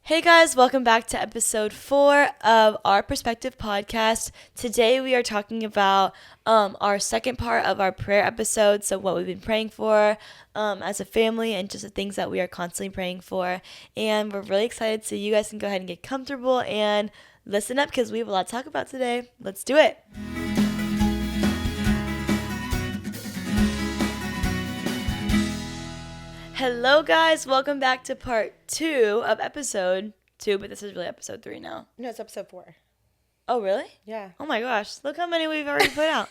Hey guys, welcome back to episode 4 of our Perspective podcast. Today we are talking about our second part of our prayer episode. So, what we've been praying for as a family and just the things that we are constantly praying for. And we're really excited, so you guys can go ahead and get comfortable and listen up because we have a lot to talk about today. Let's do it. Hello guys, welcome back to part 2 of episode 2, but this is really episode 3 now. No, it's episode 4. Oh, really? Yeah. Oh my gosh, look how many we've already put out.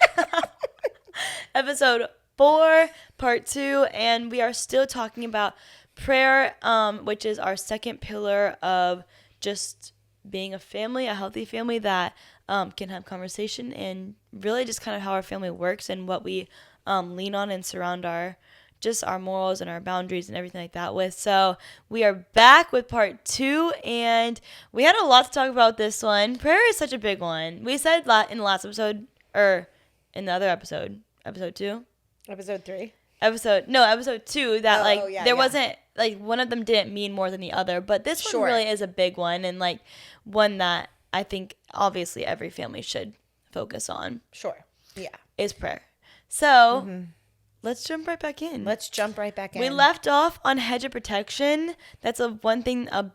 Episode 4, part 2, and we are still talking about prayer, which is our second pillar of just being a family, a healthy family that can have conversation and really just kind of how our family works and what we lean on and surround our morals and our boundaries and everything like that with. So we are back with part 2, and we had a lot to talk about this one. Prayer is such a big one. We said in the last episode, or in the other episode 2? Episode 3? Episode 2, that there wasn't, like, one of them didn't mean more than the other, but this one really is a big one, and like one that I think obviously every family should focus on. Sure. Yeah. Is prayer. So let's jump right back in. We left off on hedge of protection. That's a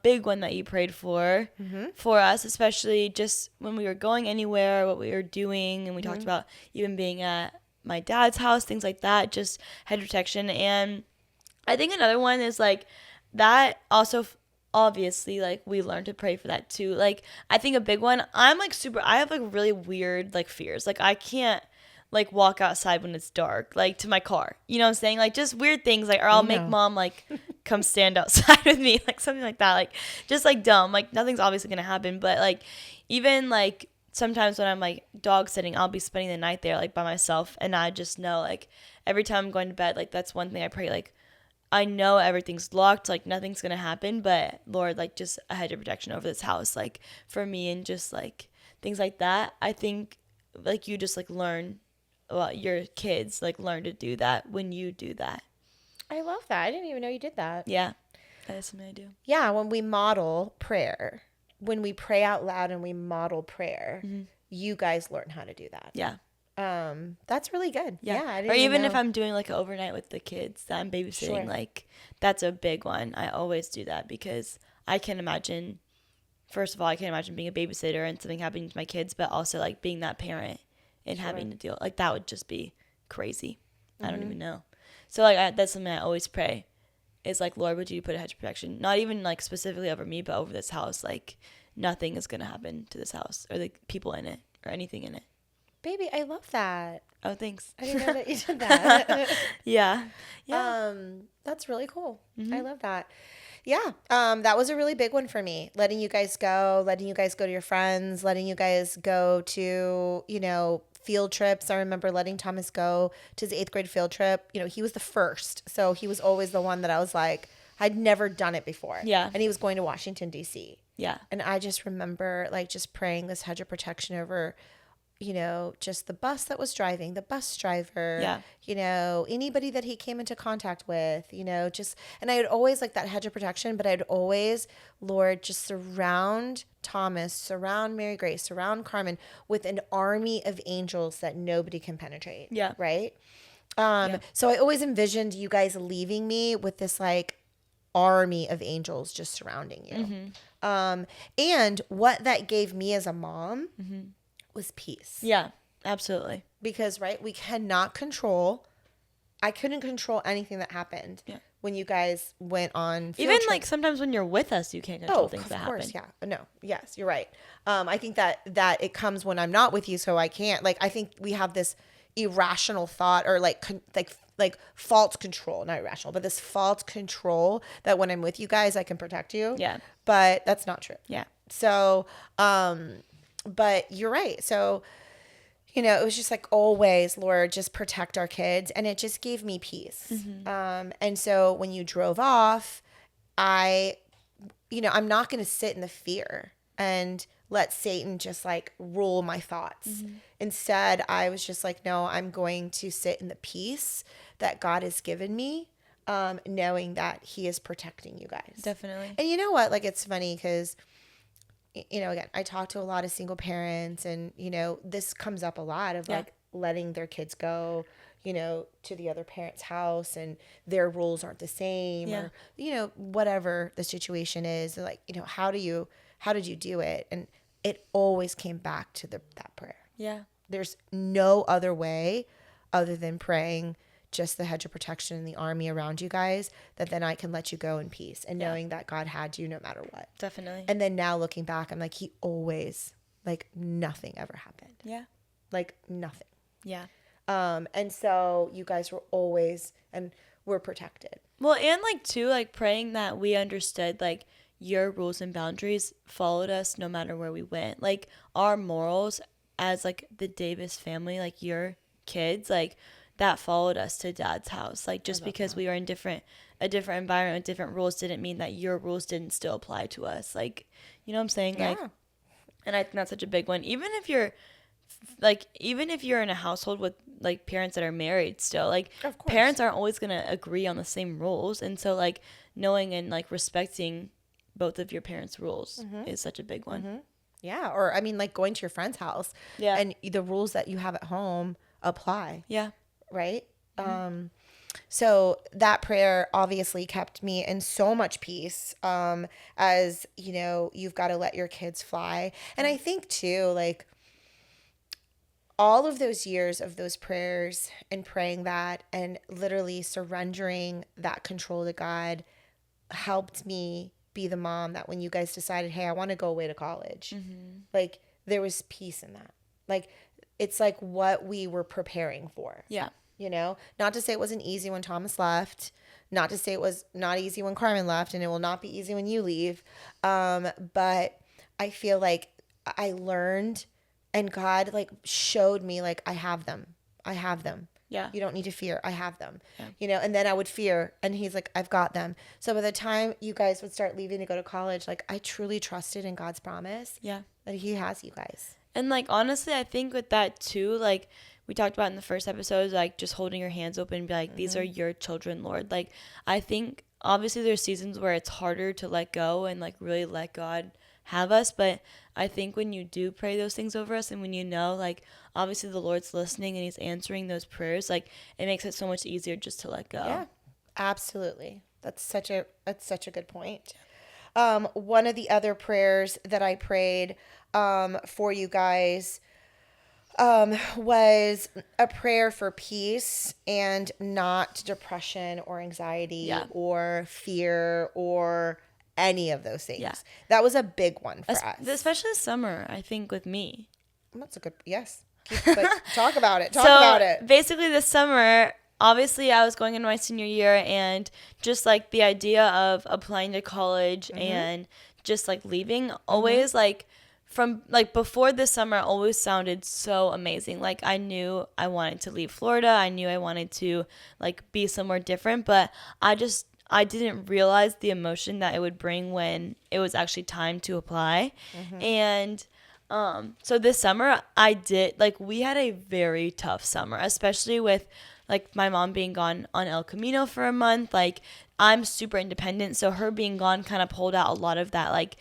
big one that you prayed for us, especially just when we were going anywhere, what we were doing, and we talked about even being at my dad's house, things like that, just hedge protection. And I think another one is like that also. Obviously, like, we learned to pray for that too. Like, I think a big one, I have like really weird like fears. Like, I can't like walk outside when it's dark, like to my car, you know what I'm saying? Like, just weird things, like, or I'll make mom like come stand outside with me, like something like that, like just like dumb, like nothing's obviously gonna happen, but like even like sometimes when I'm like dog sitting, I'll be spending the night there like by myself, and I just know like every time I'm going to bed, like that's one thing I pray, like I know everything's locked, like nothing's gonna happen, but Lord, like just a hedge of protection over this house, like for me, and just like things like that. I think like you just like learn, well, your kids like learn to do that when you do that. I love that. I didn't even know you did that. Yeah, that is something I do. Yeah, when we model prayer, when we pray out loud and we model prayer, you guys learn how to do that. Yeah. That's really good. Yeah. I didn't or even know. if I'm doing like an overnight with the kids that I'm babysitting, like that's a big one. I always do that because I can imagine, first of all, I can't imagine being a babysitter and something happening to my kids, but also like being that parent and having to deal, like that would just be crazy. I don't even know. So like that's something I always pray is like, Lord, would you put a hedge of protection, not even like specifically over me, but over this house. Like nothing is going to happen to this house or the people in it or anything in it. Baby, I love that. Oh, thanks. I didn't know that you did that. Yeah. That's really cool. I love that. Yeah. That was a really big one for me. Letting you guys go to your friends, letting you guys go to, field trips. I remember letting Thomas go to his 8th grade field trip. He was the first. So he was always the one that I was like, I'd never done it before. Yeah. And he was going to Washington, D.C. Yeah. And I just remember like just praying this hedge of protection over just the bus that was driving, the bus driver, anybody that he came into contact with, and I would always like that hedge of protection, but I'd always, Lord, just surround Thomas, surround Mary Grace, surround Carmen with an army of angels that nobody can penetrate. Yeah. Right. So I always envisioned you guys leaving me with this like army of angels just surrounding you. And what that gave me as a mom was peace. Yeah, absolutely. Because, we cannot I couldn't control anything that happened when you guys went on field Even trip. like sometimes when you're with us, you can't control things that happen. Yeah. No. Yes, you're right. I think that it comes when I'm not with you, so I can't. Like, I think we have this irrational thought or like false control, not irrational, but this false control that when I'm with you guys, I can protect you. Yeah. But that's not true. Yeah. So, but you're right. So, it was just like always, Lord, just protect our kids. And it just gave me peace. And so when you drove off, I'm not going to sit in the fear and let Satan just like rule my thoughts. Instead, I was just like, no, I'm going to sit in the peace that God has given me. knowing that he is protecting you guys. Definitely. And you know what? Like, it's funny because, you know, again, I talk to a lot of single parents, and, you know, this comes up a lot of like letting their kids go, you know, to the other parent's house, and their rules aren't the same, or, you know, whatever the situation is. Like, you know, how did you do it? And it always came back to that prayer. Yeah. There's no other way other than praying just the hedge of protection and the army around you guys, that then I can let you go in peace, and knowing that God had you no matter what. Definitely. And then now looking back, I'm like, he always, like, nothing ever happened. Yeah. Like, nothing. Yeah. And so you guys were always, and were protected. Well, and like too, like praying that we understood like your rules and boundaries followed us no matter where we went. Like our morals as like the Davis family, like your kids, like that followed us to Dad's house. Like just because we were in a different environment with different rules didn't mean that your rules didn't still apply to us. Like, you know what I'm saying? Yeah. Like, and I think that's such a big one. Even if you're in a household with like parents that are married still, like parents aren't always going to agree on the same rules. And so like knowing and like respecting both of your parents' rules is such a big one. Yeah. Or I mean, like going to your friend's house, and the rules that you have at home apply. Yeah. Right. So that prayer obviously kept me in so much peace, as, you know, you've got to let your kids fly. And I think too, like, all of those years of those prayers and praying that and literally surrendering that control to God helped me be the mom that when you guys decided, hey, I want to go away to college, like there was peace in that. Like, it's like what we were preparing for. Yeah. You know, not to say it wasn't easy when Thomas left, not to say it was not easy when Carmen left, and it will not be easy when you leave. But I feel like I learned, and God like showed me, like, I have them. Yeah. You don't need to fear. I have them. Yeah. You know, and then I would fear, and he's like, I've got them. So by the time you guys would start leaving to go to college, like I truly trusted in God's promise. Yeah. That he has you guys. And like, honestly, I think with that too, like we talked about in the first episode, like just holding your hands open and be like, these are your children, Lord. Like, I think obviously there's seasons where it's harder to let go and like really let God have us. But I think when you do pray those things over us, and when you know, like, obviously the Lord's listening and he's answering those prayers, like it makes it so much easier just to let go. Yeah, absolutely. That's such a good point. One of the other prayers that I prayed for you guys was a prayer for peace and not depression or anxiety or fear or any of those things. Yeah. That was a big one for us. Especially this summer, I think, with me. That's a good, yes. But talk about it. Talk about it. Basically this summer, obviously I was going into my senior year, and just like the idea of applying to college and just like leaving always like from like before this summer always sounded so amazing. Like I knew I wanted to leave Florida. I knew I wanted to like be somewhere different, but I didn't realize the emotion that it would bring when it was actually time to apply. And so this summer we had a very tough summer, especially with like my mom being gone on El Camino for a month. Like I'm super independent, so her being gone kind of pulled out a lot of that, like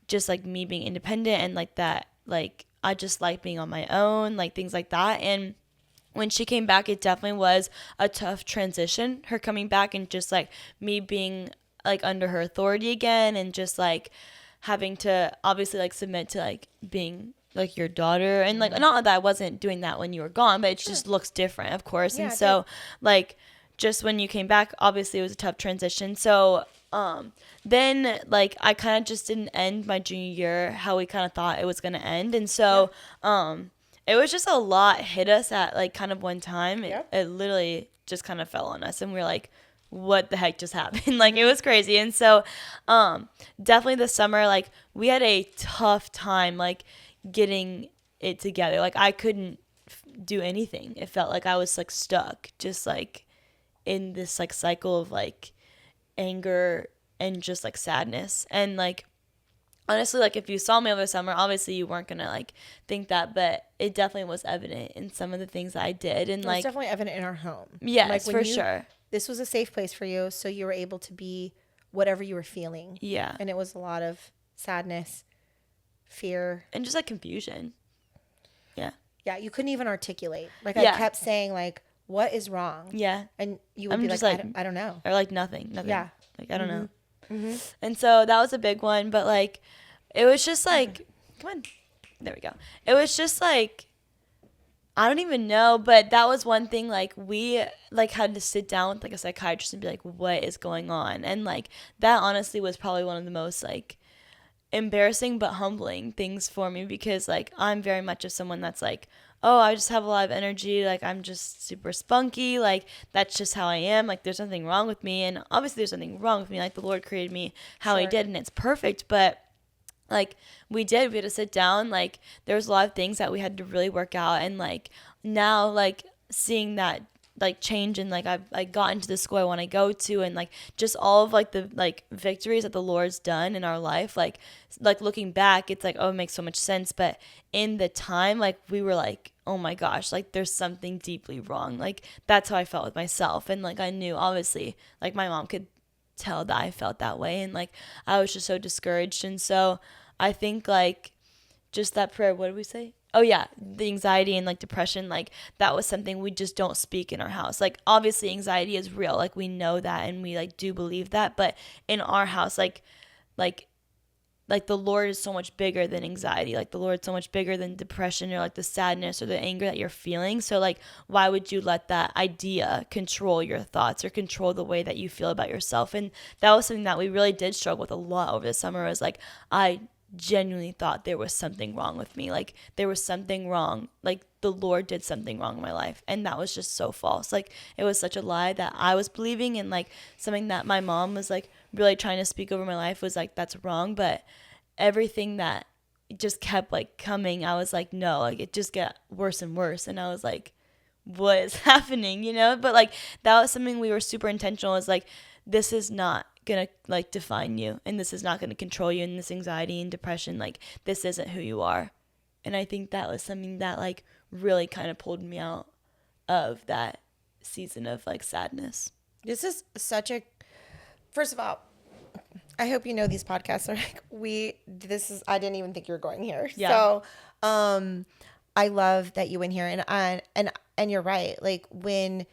just like me being independent and like that, like I just like being on my own, like things like that. And when she came back, it definitely was a tough transition, her coming back and just like me being like under her authority again, and just like having to obviously like submit to like being like your daughter, and like not that I wasn't doing that when you were gone, but it just looks different, of course. Yeah, and so like just when you came back, obviously it was a tough transition. So then like I kind of just didn't end my junior year how we kind of thought it was going to end. And so it was just a lot hit us at like kind of one time. It literally just kind of fell on us, and we were like, what the heck just happened? Like it was crazy. And so definitely this summer, like we had a tough time like getting it together. Like I couldn't do anything. It felt like I was like stuck just like in this like cycle of like anger and just like sadness. And like honestly, like if you saw me over the summer, obviously you weren't gonna like think that, but it definitely was evident in some of the things that I did. And like it's definitely evident in our home. Yes, like, for sure. this was a safe place for you. So you were able to be whatever you were feeling. Yeah. And it was a lot of sadness, fear. And just like confusion. Yeah. Yeah. You couldn't even articulate. Like Yeah. I kept saying like, what is wrong? Yeah. And you would be just like, I don't know. Or like nothing. Yeah. Like, I don't know. Mm-hmm. And so that was a big one. But like, it was just like, come on. There we go. It was just like, I don't even know, but that was one thing, like, we, like, had to sit down with, like, a psychiatrist and be like, what is going on? And, like, that honestly was probably one of the most, like, embarrassing but humbling things for me because, like, I'm very much of someone that's like, oh, I just have a lot of energy, like, I'm just super spunky, like, that's just how I am, like, there's nothing wrong with me, and obviously there's nothing wrong with me, like, the Lord created me how He did, and it's perfect, but like we had to sit down, like there was a lot of things that we had to really work out, and like now like seeing that like change, and like I've gotten to the school I want to go to, and like just all of like the like victories that the Lord's done in our life, like looking back it's like, oh, it makes so much sense, but in the time like we were like, oh my gosh, like there's something deeply wrong, like that's how I felt with myself, and like I knew obviously like my mom could tell that I felt that way, and like I was just so discouraged. And so I think like just that prayer, what did we say? Oh yeah, the anxiety and like depression, like that was something we just don't speak in our house. Like obviously anxiety is real, like we know that and we like do believe that, but in our house like the Lord is so much bigger than anxiety. Like the Lord's so much bigger than depression or like the sadness or the anger that you're feeling. So like, why would you let that idea control your thoughts or control the way that you feel about yourself? And that was something that we really did struggle with a lot over the summer, was like, I genuinely thought there was something wrong with me. Like there was something wrong. Like the Lord did something wrong in my life. And that was just so false. Like it was such a lie that I was believing, and like something that my mom was like really trying to speak over my life was like, that's wrong. But everything that just kept like coming, I was like, no, like it just got worse and worse. And I was like, what is happening, you know? But like that was something we were super intentional, is like, this is not gonna like define you, and this is not gonna control you, and this anxiety and depression, like this isn't who you are. And I think that was something that like really kind of pulled me out of that season of like sadness. This is such a, first of all, I hope you know these podcasts are like, I didn't even think you were going here. Yeah. So, I love that you went here, and you're right. Like when,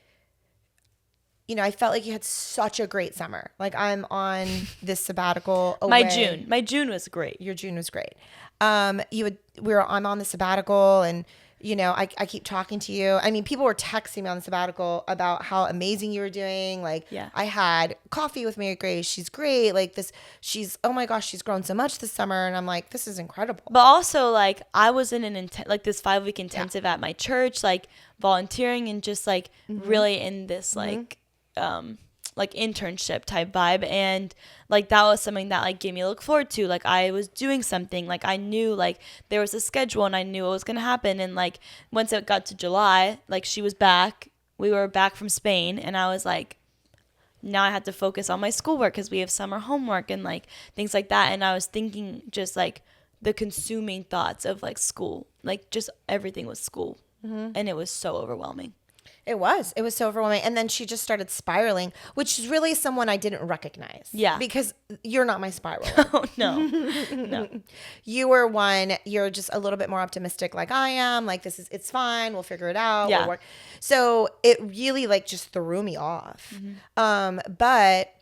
you know, I felt like you had such a great summer. Like I'm on this sabbatical away. My June was great. Your June was great. I'm on the sabbatical, and you know, I keep talking to you. I mean, people were texting me on the sabbatical about how amazing you were doing. Like, yeah. I had coffee with Mary Grace. She's great. Like oh my gosh, she's grown so much this summer. And I'm like, this is incredible. But also, like, I was in this 5-week intensive at my church, like volunteering and just like really in this like internship type vibe, and like that was something that like gave me a look forward to. Like I was doing something, like I knew like there was a schedule and I knew what was gonna happen. And like once it got to July, like she was back, we were back from Spain, and I was like, now I had to focus on my schoolwork because we have summer homework and like things like that. And I was thinking just like the consuming thoughts of like school, like just everything was school, and it was so overwhelming. It was so overwhelming. And then she just started spiraling, which is really someone I didn't recognize. Yeah. Because you're not my spiraler. Oh, no. No. You're just a little bit more optimistic like I am. Like it's fine. We'll figure it out. Yeah. So it really like just threw me off. Mm-hmm. But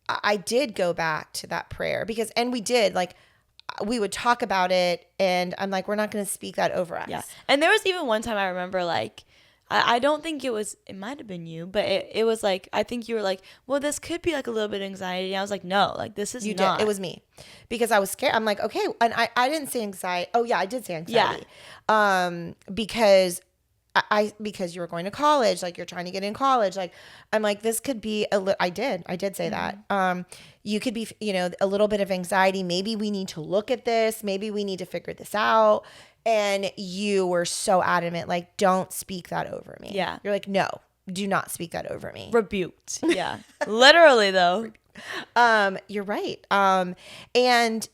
I did go back to that prayer and we did like, we would talk about it, and I'm like, we're not going to speak that over us. Yeah. And there was even one time I remember like, I don't think it might have been you, but it was like, I think you were like, well, this could be like a little bit of anxiety. And I was like, no, like this is not. It was me, because I was scared. I'm like, okay. And I didn't say anxiety. Oh yeah, I did say anxiety. Yeah. Because you were going to college, like you're trying to get in college. Like, I'm like, this could be I did say that. You could be, you know, a little bit of anxiety. Maybe we need to look at this. Maybe we need to figure this out. And you were so adamant, like, don't speak that over me. Yeah. You're like, no, do not speak that over me. Rebuked. Yeah. Literally though. You're right. And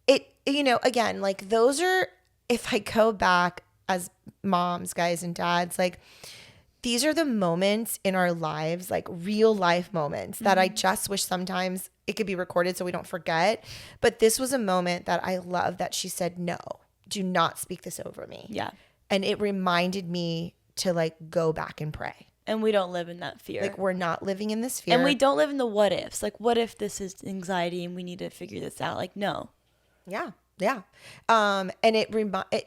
it, you know, again, like those are, if I go back as moms, guys, and dads, like these are the moments in our lives, like real life moments that I just wish sometimes it could be recorded so we don't forget. But this was a moment that I love that she said, no, do not speak this over me. Yeah. And it reminded me to like go back and pray. And we don't live in that fear. Like we're not living in this fear. And we don't live in the what ifs. Like, what if this is anxiety and we need to figure this out? Like, no. Yeah. Yeah. And it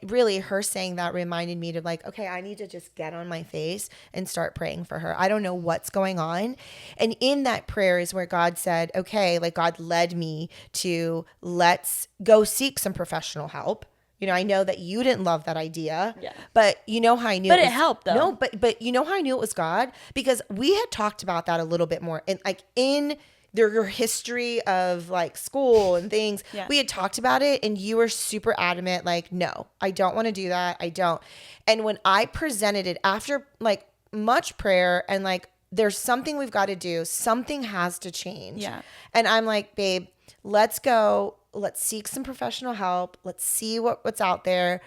really, her saying that reminded me to like, okay, I need to just get on my face and start praying for her. I don't know what's going on. And in that prayer is where God said, okay, like God led me to let's go seek some professional help. You know, I know that you didn't love that idea, but you know how I knew it helped though. No, but you know how I knew it was God? Because we had talked about that a little bit more and like in your history of like school and things, we had talked about it and you were super adamant, like, no, I don't want to do that. I don't. And when I presented it after like much prayer and like, there's something we've got to do, something has to change. Yeah. And I'm like, babe, let's go. Let's seek some professional help. Let's see what's out there.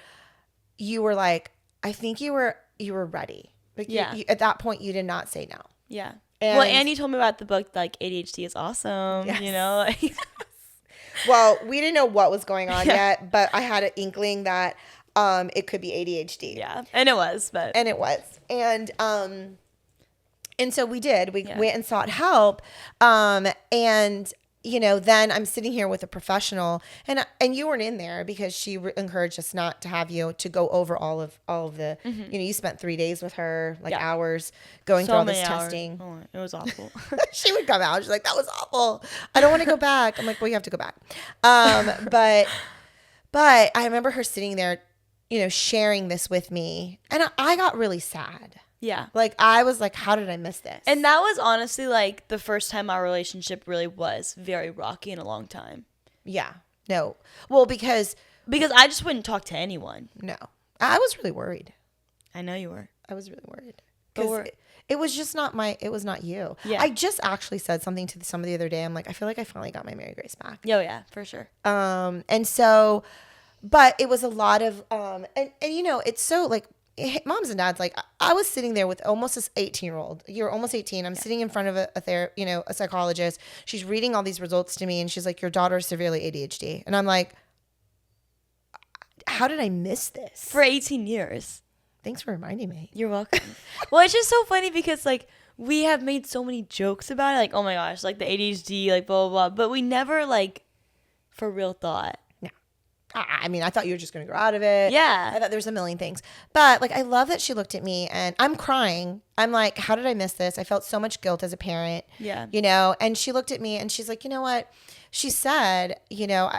You were like, I think you were ready. Like you, at that point, you did not say no. Yeah. Well, Andy told me about the book, like ADHD is awesome. Yes. You know? Well, we didn't know what was going on yet, but I had an inkling that it could be ADHD. Yeah. And it was, And it was. And so we did. We went and sought help. And you know, then I'm sitting here with a professional and you weren't in there because she encouraged us not to have you to go over all of the, you know, you spent 3 days with her, like hours going through all this testing. Oh, it was awful. She would come out. She's like, that was awful. I don't want to go back. I'm like, well, you have to go back. But I remember her sitting there, you know, sharing this with me and I got really sad. Yeah. Like I was like, how did I miss this? And that was honestly like the first time our relationship really was very rocky in a long time. Yeah. No. Well, because I just wouldn't talk to anyone. No. I was really worried. I know you were. I was really worried. Because it was just not it was not you. Yeah. I just actually said something to somebody the other day. I'm like, I feel like I finally got my Mary Grace back. Oh yeah, for sure. And so, but it was a lot of, and you know, it's so like, moms and dads, like I was sitting there with almost this 18-year-old. You're almost 18. I'm sitting in front of a psychologist. She's reading all these results to me, and she's like, "Your daughter is severely ADHD." And I'm like, "How did I miss this?" For 18 years. Thanks for reminding me. You're welcome. Well, it's just so funny because like we have made so many jokes about it, like, oh my gosh, like the ADHD, like blah blah blah, but we never like for real thought. I mean, I thought you were just going to grow out of it. Yeah. I thought there was a million things. But, like, I love that she looked at me and I'm crying. I'm like, how did I miss this? I felt so much guilt as a parent. Yeah. You know, and she looked at me and she's like, you know what? She said, you know,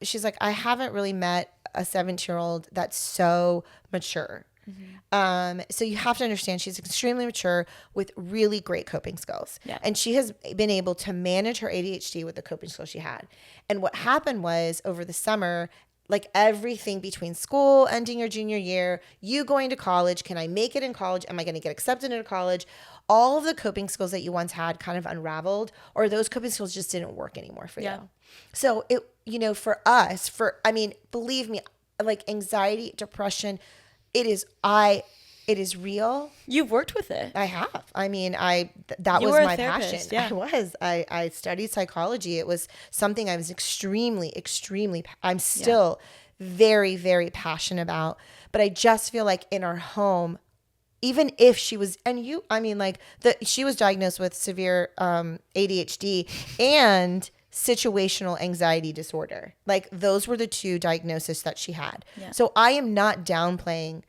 she's like, I haven't really met a 17-year-old that's so mature. Mm-hmm. So you have to understand she's extremely mature with really great coping skills. Yeah. And she has been able to manage her ADHD with the coping skills she had. And what happened was over the summer, like everything between school, ending your junior year, you going to college, can I make it in college? Am I going to get accepted into college? All of the coping skills that you once had kind of unraveled, or those coping skills just didn't work anymore for you. So it, you know, for us, I mean, believe me, like anxiety, depression, it is real. You've worked with it. I have. I mean, that was my passion. Yeah. I was. I studied psychology. It was something I was extremely, I'm still very, very passionate about. But I just feel like in our home, even if she was, she was diagnosed with severe ADHD and situational anxiety disorder. Like those were the two diagnoses that she had. Yeah. So I am not downplaying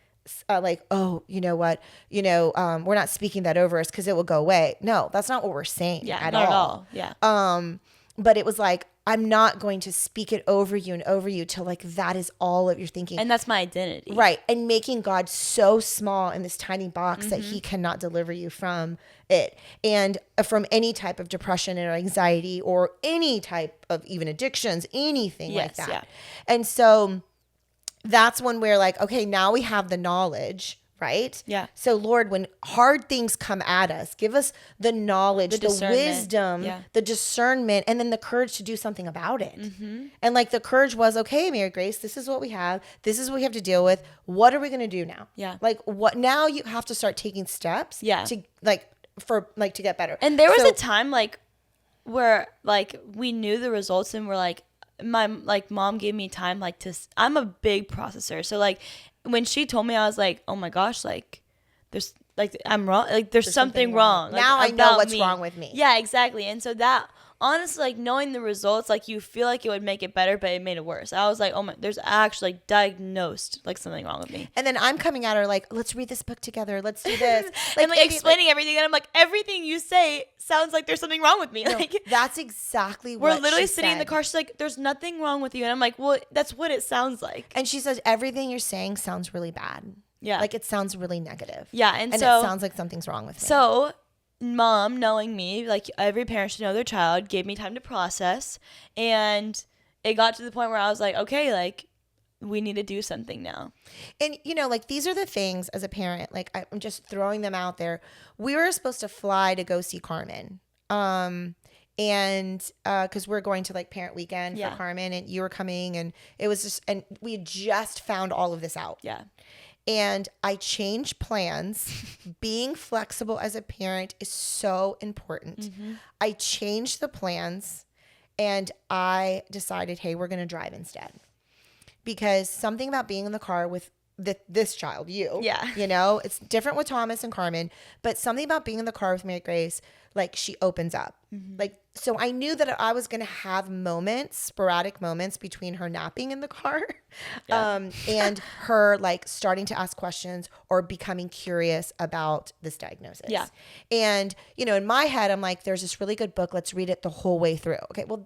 like, oh, you know what, we're not speaking that over us because it will go away. No, that's not what we're saying at all. Yeah. But it was like, I'm not going to speak it over you till like that is all of your thinking. And that's my identity. Right. And making God so small in this tiny box that he cannot deliver you from it. And from any type of depression or anxiety or any type of even addictions, anything like that. Yeah. And so that's when we're like, okay, now we have the knowledge. right? Yeah. So Lord, when hard things come at us, give us the knowledge, the wisdom, the discernment, and then the courage to do something about it. And like the courage was, okay, Mary Grace, this is what we have. This is what we have to deal with. What are we going to do now? Yeah. Like what now you have to start taking steps to to get better. And there was a time like where like we knew the results and we're like, my like mom gave me time like I'm a big processor. So like when she told me, I was like, oh my gosh, like there's like I'm wrong, like there's something wrong. Like, now I know what's wrong with me. Yeah, exactly. And so that honestly, like knowing the results, like you feel like it would make it better, but it made it worse. I was like, oh my, there's actually like diagnosed like something wrong with me. And then I'm coming at her like, let's read this book together. Let's do this. Like, and like explaining everything. And I'm like, everything you say sounds like there's something wrong with me. No, like that's exactly what we're literally sitting in the car. She's like, there's nothing wrong with you. And I'm like, well, that's what it sounds like. And she says, everything you're saying sounds really bad. Yeah. Like it sounds really negative. Yeah. And so it sounds like something's wrong with me. So mom, knowing me, like every parent should know their child, gave me time to process. And it got to the point where I was like, okay, like we need to do something now. And, you know, like these are the things as a parent, like I'm just throwing them out there. We were supposed to fly to go see Carmen. And because we're going to like parent weekend for Carmen and you were coming and it was just, and we had just found all of this out. Yeah. And I changed plans. Being flexible as a parent is so important. I changed the plans and I decided, hey, we're going to drive instead. Because something about being in the car with this child, you know, it's different with Thomas and Carmen, but something about being in the car with Mary Grace, like she opens up. Like, so I knew that I was going to have moments, sporadic moments between her napping in the car and her like starting to ask questions or becoming curious about this diagnosis. Yeah. And, you know, in my head, I'm like, there's this really good book. Let's read it the whole way through. Okay. Well,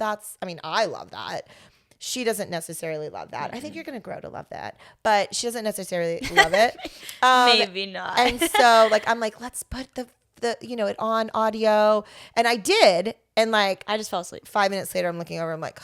I love that. She doesn't necessarily love that. I think you're going to grow to love that, but she doesn't necessarily love it. Maybe not. And so like, I'm like, let's put the it on audio. And I did. And like, I just fell asleep. 5 minutes later, I'm looking over, I'm like,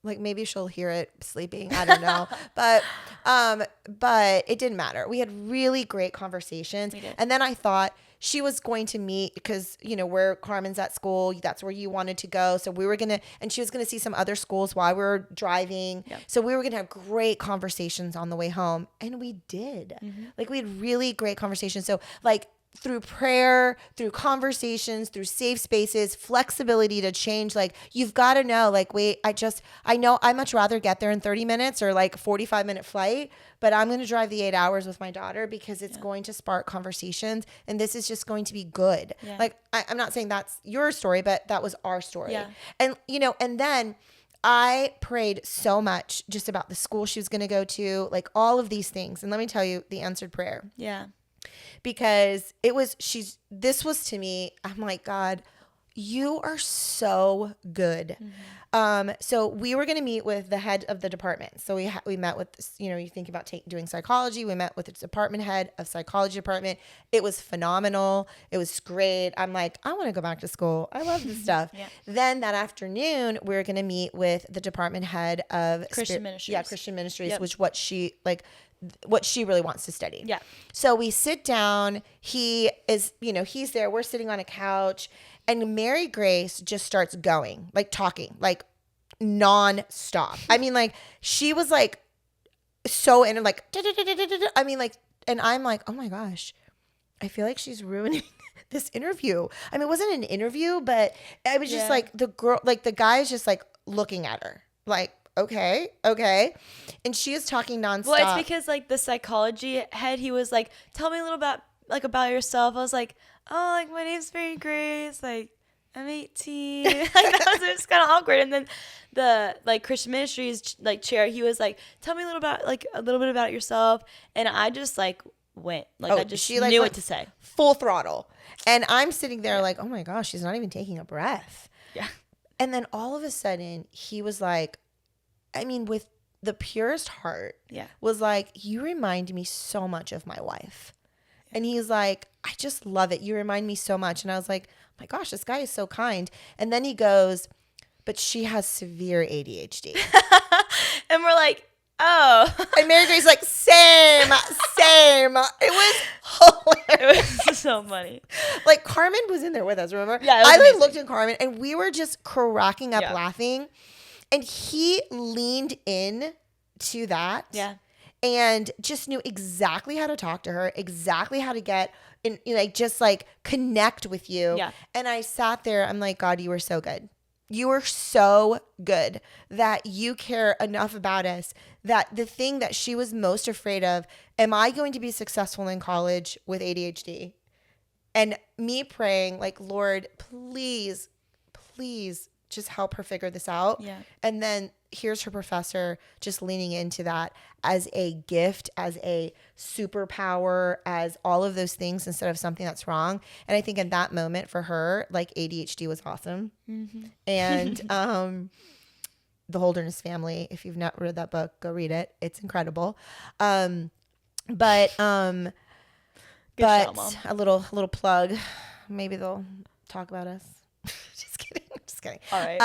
like maybe she'll hear it sleeping. I don't know. but it didn't matter. We had really great conversations. We did. And then I thought she was going to meet because, you know, where Carmen's at school, that's where you wanted to go. So we were going to, and she was going to see some other schools while we were driving. Yep. So we were going to have great conversations on the way home. And we did. Like we had really great conversations. So like, through prayer, through conversations, through safe spaces, flexibility to change. Like you've got to know, like, wait, I know I much rather get there in 30 minutes or like 45-minute flight, but I'm going to drive the 8 hours with my daughter because it's going to spark conversations. And this is just going to be good. Yeah. Like, I'm not saying that's your story, but that was our story. Yeah. And, you know, and then I prayed so much just about the school she was going to go to, like all of these things. And let me tell you the answered prayer. Yeah. Because this was to me, I'm like, God, you are so good. So we were going to meet with the head of the department. So we met with, you know, you think about doing psychology. We met with the department head of psychology department. It was phenomenal. It was great. I'm like, I want to go back to school. I love this stuff. Yeah. Then that afternoon, we were going to meet with the department head of Christian Ministries. Yeah, Christian Ministries, yep. Which what she really wants to study. Yeah. So we sit down. He is, you know, he's there. We're sitting on a couch. And Mary Grace just starts going, like talking, like nonstop. I mean, like she was like so in like, I mean, like, and I'm like, oh my gosh, I feel like she's ruining this interview. I mean, it wasn't an interview, but I was just like the girl, like the guy is just like looking at her like, okay. And she is talking nonstop. Well, it's because like the psychology head, he was like, tell me a little about yourself. I was like, oh, like my name's Mary Grace, like I'm 18. Like that was just kind of awkward. And then the like Christian Ministries like chair, he was like, tell me a little bit about yourself. And I just like went, like I just knew what to say. Full throttle. And I'm sitting there like, oh my gosh, she's not even taking a breath. Yeah. And then all of a sudden he was like, I mean, with the purest heart, was like, you remind me so much of my wife. And he's like, I just love it. You remind me so much. And I was like, oh my gosh, this guy is so kind. And then he goes, but she has severe ADHD. And we're like, Oh. And Mary Grace like, same. It was hilarious. It was so funny. Like, Carmen was in there with us, remember? Yeah, I like looked at Carmen and we were just cracking up laughing. And he leaned in to that. Yeah. And just knew exactly how to talk to her, exactly how to get in, like, just like connect with you. Yeah. And I sat there, I'm like, God, you were so good. You are so good that you care enough about us that the thing that she was most afraid of, am I going to be successful in college with ADHD? And me praying like, Lord, please just help her figure this out. Yeah. And then here's her professor just leaning into that as a gift, as a superpower, as all of those things instead of something that's wrong. And I think in that moment for her, like, ADHD was awesome. Mm-hmm. And The Holderness Family, if you've not read that book, go read it. It's incredible. But job, a little plug. Maybe they'll talk about us. Just kidding. All right.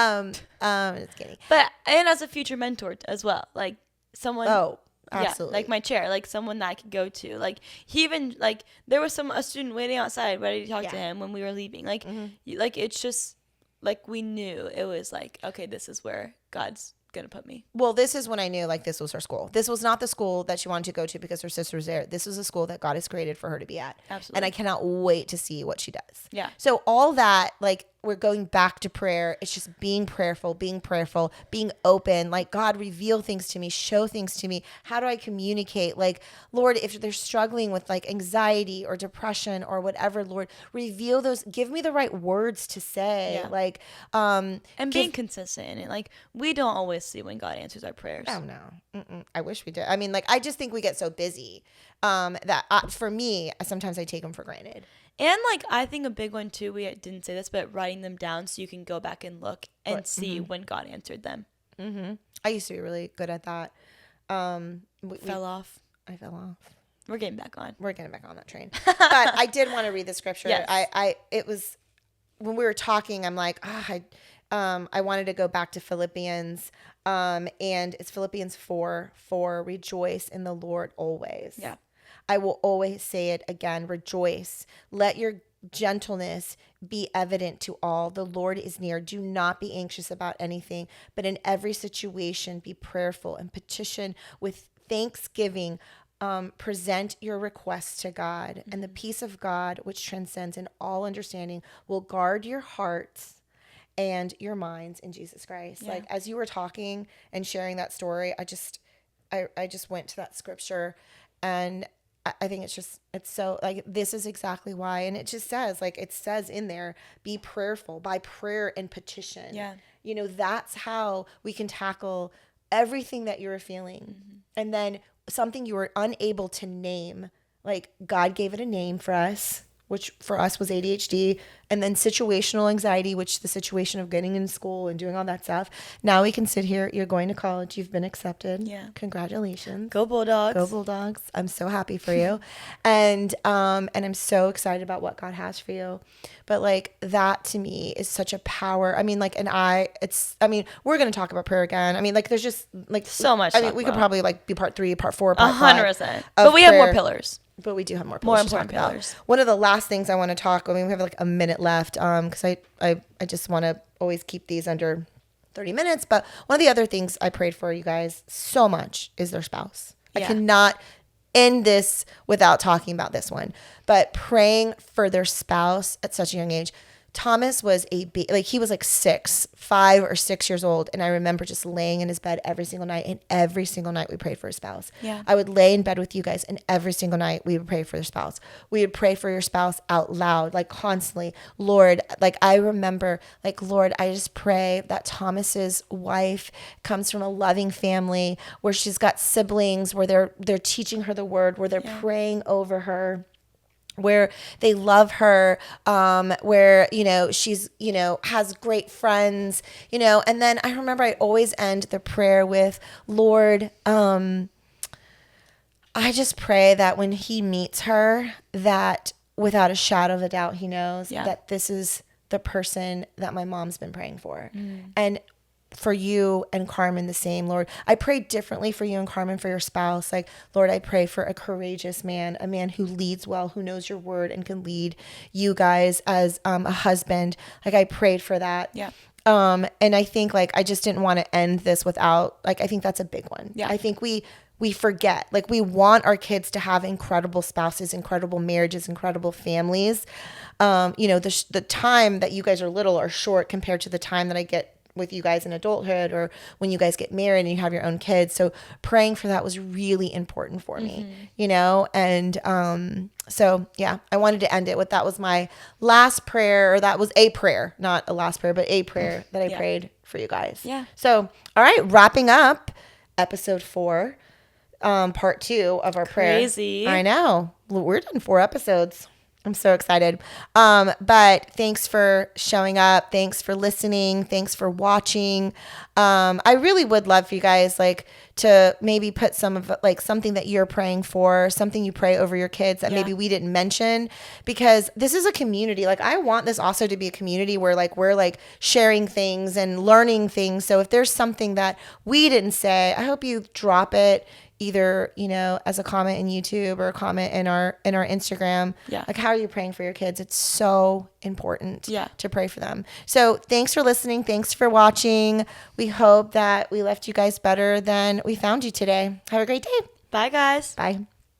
Just kidding. But and as a future mentor as well, like someone. Oh, absolutely. Yeah, like my chair, like someone that I could go to. Like he even like there was a student waiting outside ready to talk to him when we were leaving. Like like it's just like we knew it was like, okay, this is where God's gonna put me. Well, this is when I knew like this was her school. This was not the school that she wanted to go to because her sister was there. This is a school that God has created for her to be at. Absolutely. And I cannot wait to see what she does. Yeah. So all that, like, we're going back to prayer. It's just being prayerful, being open. Like, God, reveal things to me, show things to me. How do I communicate? Like, Lord, if they're struggling with like anxiety or depression or whatever, Lord, reveal those. Give me the right words to say. Yeah. Like, and being consistent in it. Like, we don't always see when God answers our prayers. Oh no, I wish we did. I mean, like, I just think we get so busy that for me, sometimes I take them for granted. And like, I think a big one too, we didn't say this, but writing them down so you can go back and look and see when God answered them. Mm-hmm. I used to be really good at that. I fell off. We're getting back on. We're getting back on that train. But I did want to read the scripture. Yes. It was when we were talking, I'm like, I wanted to go back to Philippians, and it's Philippians 4:4. Rejoice in the Lord always. Yeah. I will always say it again, rejoice. Let your gentleness be evident to all. The Lord is near. Do not be anxious about anything, but in every situation be prayerful and petition with thanksgiving. Present your requests to God, and the peace of God, which transcends in all understanding, will guard your hearts and your minds in Jesus Christ. Yeah. Like, as you were talking and sharing that story, I just went to that scripture, and I think it's so, like, this is exactly why. And it just says, like, it says in there, be prayerful by prayer and petition. Yeah. You know, that's how we can tackle everything that you're feeling. Mm-hmm. And then something you were unable to name, like, God gave it a name for us, which for us was ADHD, and then situational anxiety, which the situation of getting in school and doing all that stuff. Now we can sit here. You're going to college. You've been accepted. Yeah. Congratulations. Go Bulldogs. Go Bulldogs. I'm so happy for you. And I'm so excited about what God has for you. But like, that to me is such a power. I mean, like, we're going to talk about prayer again. I mean, like, there's just like so much. I mean, we could probably like be part 3, part 4, part 5. 100%. But we have more pillars. But we do have more pillars to talk about. One of the last things I want to talk, I mean, we have like a minute left, because I just want to always keep these under 30 minutes. But one of the other things I prayed for you guys so much is their spouse. Yeah. I cannot end this without talking about this one. But praying for their spouse at such a young age. Thomas was he was like 5 or 6 years old. And I remember just laying in his bed every single night. And every single night we prayed for his spouse. Yeah. I would lay in bed with you guys, and every single night we would pray for their spouse. We would pray for your spouse out loud, like constantly. Lord, like, I remember, like, Lord, I just pray that Thomas's wife comes from a loving family where she's got siblings, where they're teaching her the word, where they're praying over her, where they love her, where, you know, she's, you know, has great friends, you know. And then I remember I always end the prayer with, Lord, I just pray that when he meets her, that without a shadow of a doubt, he knows that this is the person that my mom's been praying for. And for you and Carmen the same, Lord. I pray differently for you and Carmen, for your spouse. Like, Lord, I pray for a courageous man, a man who leads well, who knows your word and can lead you guys as a husband. Like, I prayed for that. Yeah. And I think, like, I just didn't want to end this without, like, I think that's a big one. Yeah. I think we forget, like, we want our kids to have incredible spouses, incredible marriages, incredible families. The time that you guys are little are short compared to the time that I get with you guys in adulthood, or when you guys get married and you have your own kids. So praying for that was really important for me, and so yeah, I wanted to end it with, that was my last prayer, or that was a prayer, not a last prayer, but a prayer that I prayed for you guys. Yeah. So, all right, wrapping up episode 4, part 2 of our prayer. Crazy. I know. We're done 4 episodes. I'm so excited. But thanks for showing up. Thanks for listening. Thanks for watching. I really would love for you guys, like, to maybe put some of, like, something that you're praying for, something you pray over your kids that maybe we didn't mention, because this is a community. Like, I want this also to be a community where, like, we're, like, sharing things and learning things. So if there's something that we didn't say, I hope you drop it, either, as a comment in YouTube or a comment in our Instagram. Yeah. Like, how are you praying for your kids? It's so important to pray for them. So thanks for listening. Thanks for watching. We hope that we left you guys better than we found you today. Have a great day. Bye, guys. Bye.